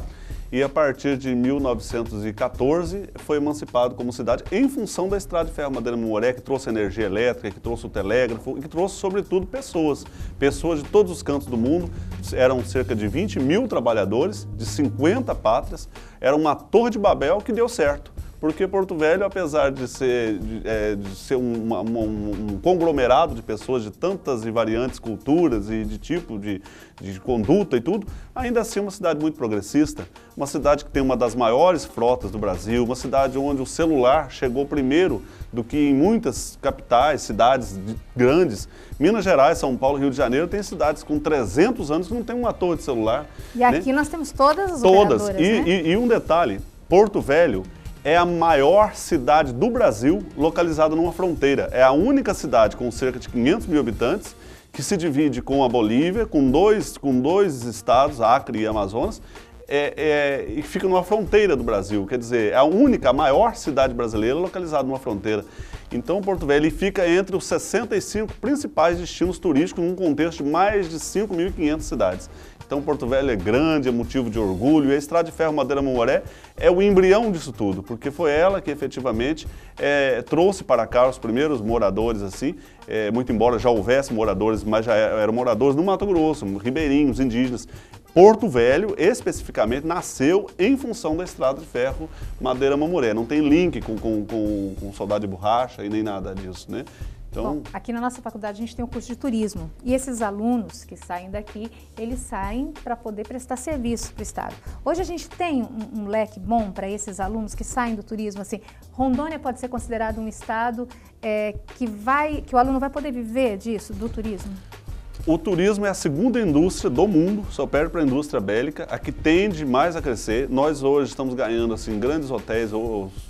e a partir de 1914 foi emancipado como cidade em função da estrada de ferro Madeira Mamoré, que trouxe energia elétrica, que trouxe o telégrafo e que trouxe, sobretudo, pessoas de todos os cantos do mundo. Eram cerca de 20 mil trabalhadores, de 50 pátrias. Era uma torre de Babel que deu certo. Porque Porto Velho, apesar de ser um conglomerado de pessoas de tantas e variantes culturas e de tipo de conduta e tudo, ainda assim é uma cidade muito progressista, uma cidade que tem uma das maiores frotas do Brasil, uma cidade onde o celular chegou primeiro do que em muitas capitais, cidades grandes. Minas Gerais, São Paulo, Rio de Janeiro tem cidades com 300 anos que não tem uma torre de celular. E aqui, né, nós temos todas as operadoras, né? E um detalhe, Porto Velho é a maior cidade do Brasil localizada numa fronteira. É a única cidade com cerca de 500 mil habitantes que se divide com a Bolívia, com dois estados, Acre e Amazonas, e fica numa fronteira do Brasil. Quer dizer, é a maior cidade brasileira localizada numa fronteira. Então, Porto Velho fica entre os 65 principais destinos turísticos num contexto de mais de 5.500 cidades. Então, Porto Velho é grande, é motivo de orgulho, e a Estrada de Ferro Madeira Mamoré é o embrião disso tudo, porque foi ela que efetivamente trouxe para cá os primeiros moradores, assim, muito embora já houvesse moradores, mas já eram moradores no Mato Grosso, ribeirinhos, indígenas. Porto Velho, especificamente, nasceu em função da Estrada de Ferro Madeira Mamoré. Não tem link com soldado de borracha e nem nada disso, né? Então, bom, aqui na nossa faculdade a gente tem o curso de turismo e esses alunos que saem daqui, eles saem para poder prestar serviço para o Estado. Hoje a gente tem um leque bom para esses alunos que saem do turismo, assim, Rondônia pode ser considerado um estado que o aluno vai poder viver disso, do turismo? o turismo é a segunda indústria do mundo, só perde para a indústria bélica, a que tende mais a crescer. Nós hoje estamos ganhando assim, grandes hotéis,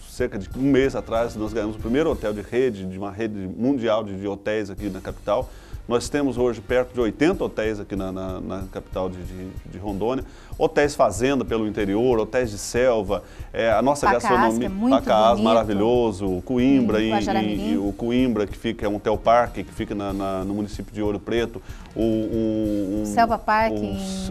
cerca de um mês atrás nós ganhamos o primeiro hotel de uma rede mundial de hotéis aqui na capital. Nós temos hoje perto de 80 hotéis aqui na capital de Rondônia, hotéis fazenda pelo interior, hotéis de selva, a nossa gastronomia, Pacás, maravilhoso, Coimbra e o Coimbra, que fica, é um hotel parque, que fica no município de Ouro Preto, Selva Park,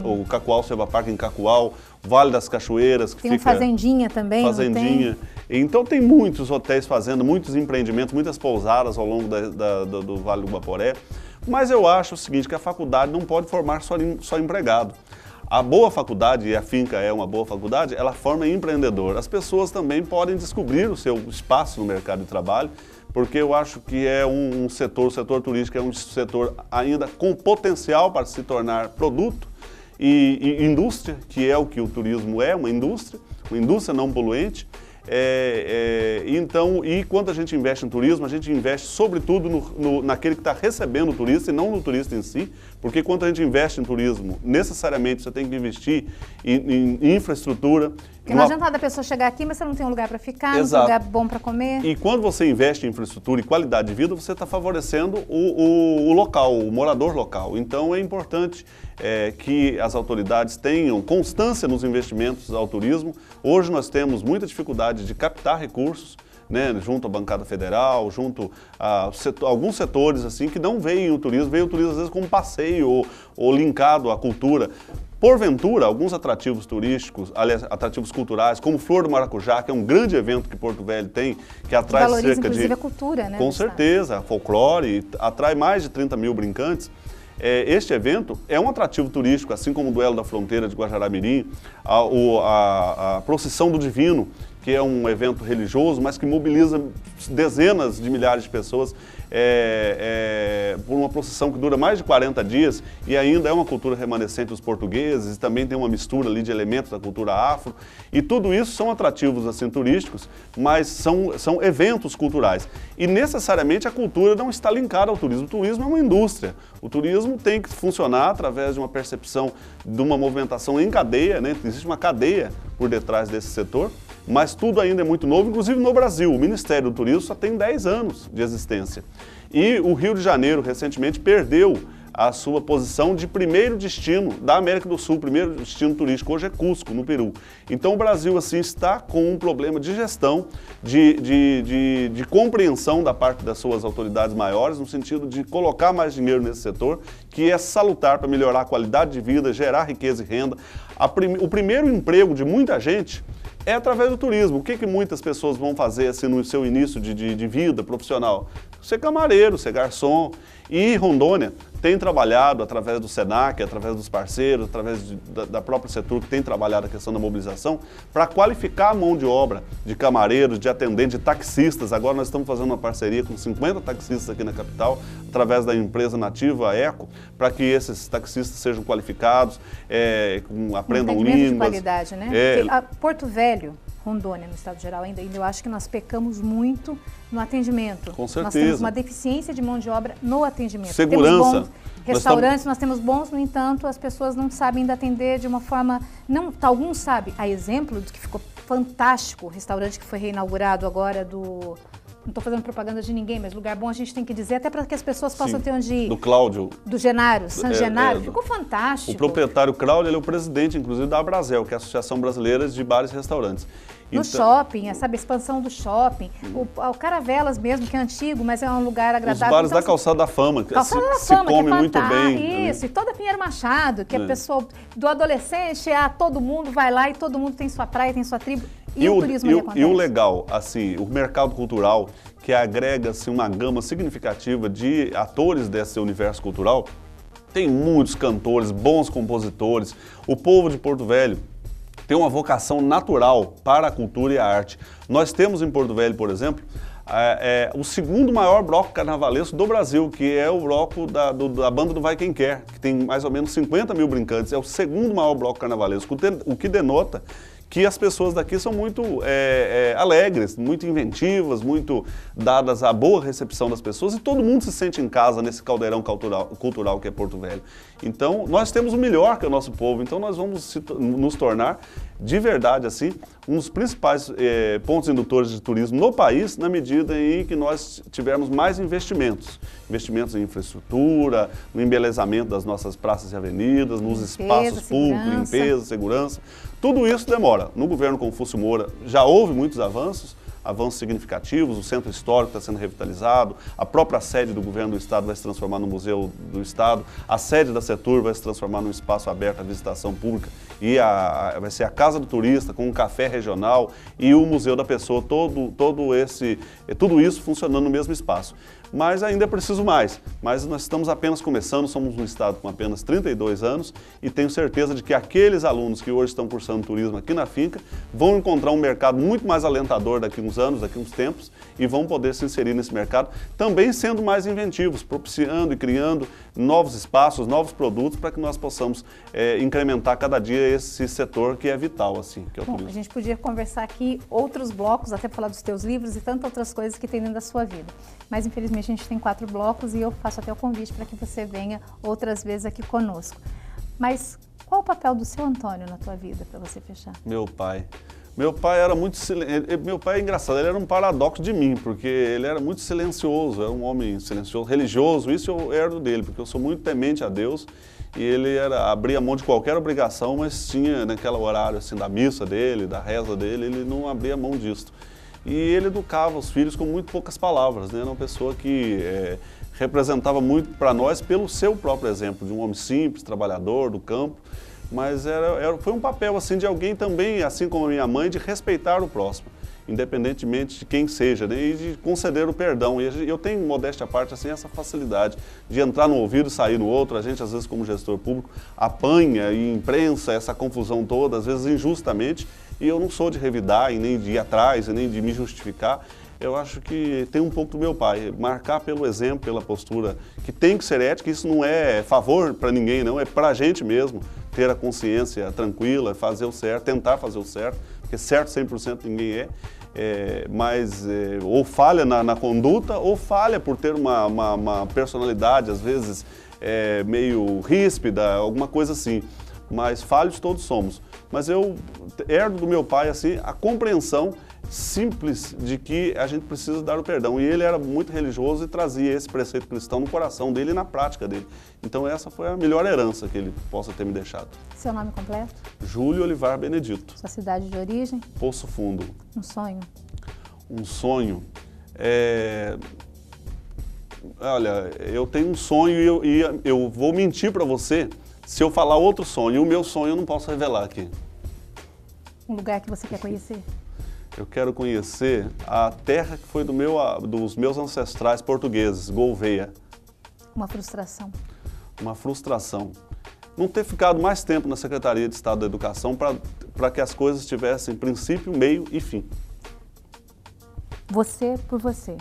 o Cacoal Selva Park em Cacoal, Vale das Cachoeiras, que tem fica... Tem Fazendinha também, Fazendinha. Então tem muitos hotéis fazenda, muitos empreendimentos, muitas pousadas ao longo do Vale do Guaporé. Mas eu acho o seguinte, que a faculdade não pode formar só empregado. A boa faculdade, e a Finca é uma boa faculdade, ela forma empreendedor. As pessoas também podem descobrir o seu espaço no mercado de trabalho, porque eu acho que é o setor turístico é um setor ainda com potencial para se tornar produto e indústria, que é o que o turismo é, uma indústria não poluente. Então, e quando a gente investe em turismo, a gente investe sobretudo naquele que está recebendo o turista e não no turista em si, porque quando a gente investe em turismo, necessariamente você tem que investir em infraestrutura. Porque não adianta a pessoa chegar aqui, mas você não tem um lugar para ficar, não tem um lugar bom para comer. E quando você investe em infraestrutura e qualidade de vida, você está favorecendo o local, o morador local. Então é importante que as autoridades tenham constância nos investimentos ao turismo. Hoje nós temos muita dificuldade de captar recursos, né, junto à bancada federal, junto a alguns setores assim, que não veem o turismo às vezes como passeio ou linkado à cultura. Porventura, alguns atrativos turísticos, aliás, atrativos culturais, como Flor do Maracujá, que é um grande evento que Porto Velho tem, que atrai valoriza, cerca inclusive, de... a cultura, né? Com certeza, a folclore, atrai mais de 30 mil brincantes. Este evento é um atrativo turístico, assim como o Duelo da Fronteira de Guajará-Mirim, a Procissão do Divino, que é um evento religioso, mas que mobiliza dezenas de milhares de pessoas por uma procissão que dura mais de 40 dias e ainda é uma cultura remanescente dos portugueses, e também tem uma mistura ali de elementos da cultura afro, e tudo isso são atrativos assim, turísticos, mas são eventos culturais. E necessariamente a cultura não está linkada ao turismo. O turismo é uma indústria. O turismo tem que funcionar através de uma percepção de uma movimentação em cadeia, né? Existe uma cadeia por detrás desse setor, mas tudo ainda é muito novo, inclusive no Brasil. O Ministério do Turismo só tem 10 anos de existência. E o Rio de Janeiro, recentemente, perdeu a sua posição de primeiro destino da América do Sul, primeiro destino turístico. Hoje é Cusco, no Peru. Então o Brasil assim, está com um problema de gestão, de compreensão da parte das suas autoridades maiores, no sentido de colocar mais dinheiro nesse setor, que é salutar para melhorar a qualidade de vida, gerar riqueza e renda. O primeiro emprego de muita gente é através do turismo. O que muitas pessoas vão fazer assim, no seu início de vida profissional? Ser camareiro, ser garçom. E Rondônia tem trabalhado através do SENAC, através dos parceiros, através da própria setor que tem trabalhado a questão da mobilização, para qualificar a mão de obra de camareiros, de atendentes, de taxistas. Agora nós estamos fazendo uma parceria com 50 taxistas aqui na capital, através da empresa nativa, a Eco, para que esses taxistas sejam qualificados, aprendam línguas. De qualidade, né? Porque Porto Velho, Rondônia, no estado geral, ainda eu acho que nós pecamos muito no atendimento. Com certeza. Nós temos uma deficiência de mão de obra no atendimento. Segurança. Temos bons restaurantes, nós temos bons, no entanto, as pessoas não sabem ainda atender de uma forma... Alguns sabem. A exemplo do que ficou fantástico, o restaurante que foi reinaugurado agora do... Não estou fazendo propaganda de ninguém, mas lugar bom a gente tem que dizer, até para que as pessoas possam ter onde ir. Do Cláudio. Do Genaro, San Genaro, ficou fantástico. O proprietário Cláudio, ele é o presidente, inclusive, da Abrazel, que é a Associação Brasileira de Bares e Restaurantes. No shopping, sabe, a expansão do shopping, o Caravelas mesmo, que é antigo, mas é um lugar agradável. Os bares da Calçada da Fama, que se come muito bem. Isso, e toda Pinheiro Machado, que a pessoa, do adolescente todo mundo vai lá e todo mundo tem sua praia, tem sua tribo. E o turismo acontece. E o legal, assim, o mercado cultural, que agrega assim, uma gama significativa de atores desse universo cultural, tem muitos cantores, bons compositores. O povo de Porto Velho tem uma vocação natural para a cultura e a arte. Nós temos em Porto Velho, por exemplo, o segundo maior bloco carnavalesco do Brasil, que é o bloco da banda do Vai Quem Quer, que tem mais ou menos 50 mil brincantes. É o segundo maior bloco carnavalesco, o que denota que as pessoas daqui são muito alegres, muito inventivas, muito dadas à boa recepção das pessoas, e todo mundo se sente em casa nesse caldeirão cultural que é Porto Velho. Então, nós temos o melhor que é o nosso povo, então nós vamos nos tornar, de verdade, assim, um dos principais pontos indutores de turismo no país, na medida em que nós tivermos mais investimentos. Investimentos em infraestrutura, no embelezamento das nossas praças e avenidas, nos espaços públicos, limpeza, segurança. Tudo isso demora. No governo Confúcio Moura já houve muitos avanços significativos, o centro histórico está sendo revitalizado, a própria sede do governo do estado vai se transformar no Museu do Estado, a sede da Setur vai se transformar num espaço aberto à visitação pública e vai ser a Casa do Turista com um café regional e o Museu da Pessoa, tudo isso funcionando no mesmo espaço. Mas ainda é preciso mais. Mas nós estamos apenas começando, somos um estado com apenas 32 anos e tenho certeza de que aqueles alunos que hoje estão cursando turismo aqui na finca vão encontrar um mercado muito mais alentador daqui a uns anos, daqui a uns tempos, e vão poder se inserir nesse mercado, também sendo mais inventivos, propiciando e criando novos espaços, novos produtos para que nós possamos incrementar cada dia esse setor que é vital, assim, que é o turismo. A gente podia conversar aqui outros blocos, até falar dos teus livros e tantas outras coisas que tem dentro da sua vida. Mas, infelizmente, a gente tem 4 blocos e eu faço até o convite para que você venha outras vezes aqui conosco. Mas qual o papel do seu Antônio na tua vida, para você fechar? Meu pai. Meu pai era muito Meu pai é engraçado, ele era um paradoxo de mim, porque ele era muito silencioso, era um homem silencioso, religioso, isso eu herdo dele, porque eu sou muito temente a Deus, e ele abria mão de qualquer obrigação, mas tinha naquele horário assim, da missa dele, da reza dele, ele não abria mão disso. E ele educava os filhos com muito poucas palavras, né? Era uma pessoa que representava muito para nós pelo seu próprio exemplo, de um homem simples, trabalhador, do campo, mas foi um papel assim, de alguém também, assim como a minha mãe, de respeitar o próximo, independentemente de quem seja, né? E de conceder o perdão. E eu tenho, modéstia à parte, assim, essa facilidade de entrar no ouvido e sair no outro. A gente, às vezes, como gestor público, apanha e imprensa essa confusão toda, às vezes injustamente, e eu não sou de revidar, e nem de ir atrás, e nem de me justificar. Eu acho que tem um pouco do meu pai, marcar pelo exemplo, pela postura, que tem que ser ética. Isso não é favor para ninguém, não, é para a gente mesmo, ter a consciência tranquila, fazer o certo, tentar fazer o certo, porque certo 100% ninguém mas ou falha na conduta, ou falha por ter uma personalidade, às vezes, meio ríspida, alguma coisa assim. Mas falhos todos somos. Mas eu herdo do meu pai, assim, a compreensão simples de que a gente precisa dar o perdão. E ele era muito religioso e trazia esse preceito cristão no coração dele e na prática dele. Então essa foi a melhor herança que ele possa ter me deixado. Seu nome completo? Júlio Olivar Benedito. Sua cidade de origem? Poço Fundo. Um sonho? Um sonho? Olha, eu tenho um sonho e eu vou mentir para você se eu falar outro sonho. E o meu sonho eu não posso revelar aqui. Um lugar que você quer conhecer? Eu quero conhecer a terra que foi dos meus ancestrais portugueses, Gouveia. Uma frustração? Uma frustração. Não ter ficado mais tempo na Secretaria de Estado da Educação para que as coisas tivessem princípio, meio e fim. Você por você.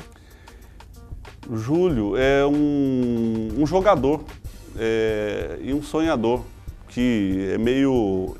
Júlio é um jogador e um sonhador que é meio...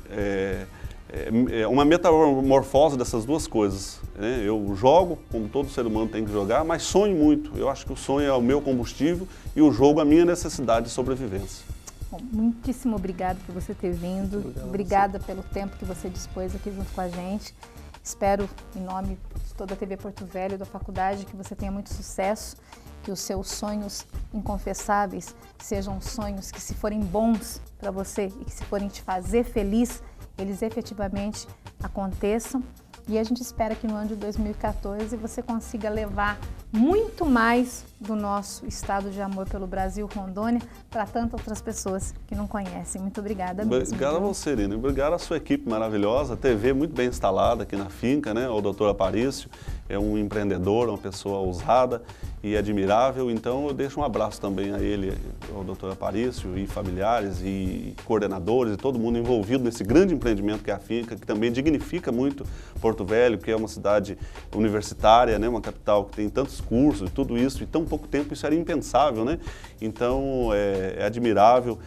uma metamorfose dessas duas coisas, né? Eu jogo, como todo ser humano tem que jogar, mas sonho muito. Eu acho que o sonho é o meu combustível e o jogo a minha necessidade de sobrevivência. Bom, muitíssimo obrigado por você ter vindo. Obrigada pelo tempo que você dispôs aqui junto com a gente. Espero, em nome de toda a TV Porto Velho e da faculdade, que você tenha muito sucesso, que os seus sonhos inconfessáveis sejam sonhos que, se forem bons para você e que se forem te fazer feliz, eles efetivamente aconteçam. E a gente espera que no ano de 2014 você consiga levar muito mais do nosso estado de amor pelo Brasil, Rondônia, para tantas outras pessoas que não conhecem. Muito obrigada mesmo. Obrigado a você, Irina. Obrigado à sua equipe maravilhosa, a TV muito bem instalada aqui na finca, né? O doutor Aparício é um empreendedor, uma pessoa ousada e admirável, então eu deixo um abraço também a ele, ao doutor Aparício, e familiares e coordenadores e todo mundo envolvido nesse grande empreendimento que é a finca, que também dignifica muito Porto Velho, que é uma cidade universitária, né? Uma capital que tem tantos cursos e tudo isso, e tão pouco tempo isso era impensável, né? Então é admirável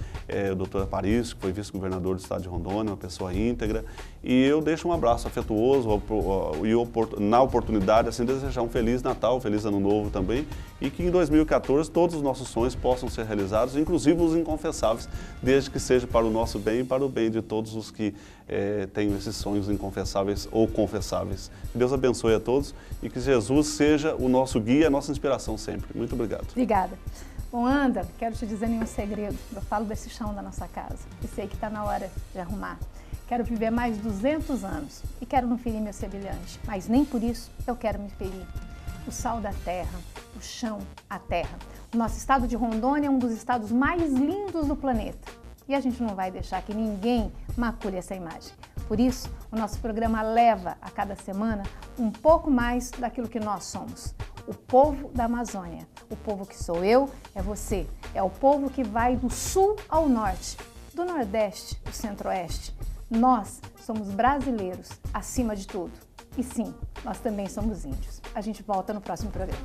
o doutor Aparício, que foi vice-governador do estado de Rondônia, uma pessoa íntegra, e eu deixo um abraço afetuoso e na oportunidade assim desejar um Feliz Natal, Feliz Ano Novo também, e que em 2014 todos os nossos sonhos possam ser realizados, inclusive os inconfessáveis, desde que seja para o nosso bem e para o bem de todos os que tenham esses sonhos inconfessáveis ou confessáveis. Que Deus abençoe a todos e que Jesus seja o nosso guia, a nossa inspiração sempre. Muito obrigado. Obrigada. Bom, Anda, quero te dizer nenhum segredo. Eu falo desse chão da nossa casa e sei que está na hora de arrumar. Quero viver mais 200 anos e quero não ferir meu semelhante, mas nem por isso eu quero me ferir. O sal da terra, o chão, a terra. O nosso estado de Rondônia é um dos estados mais lindos do planeta e a gente não vai deixar que ninguém macule essa imagem. Por isso, o nosso programa leva a cada semana um pouco mais daquilo que nós somos. O povo da Amazônia. O povo que sou eu, é você. É o povo que vai do sul ao norte, do nordeste, do centro-oeste. Nós somos brasileiros, acima de tudo. E sim, nós também somos índios. A gente volta no próximo programa.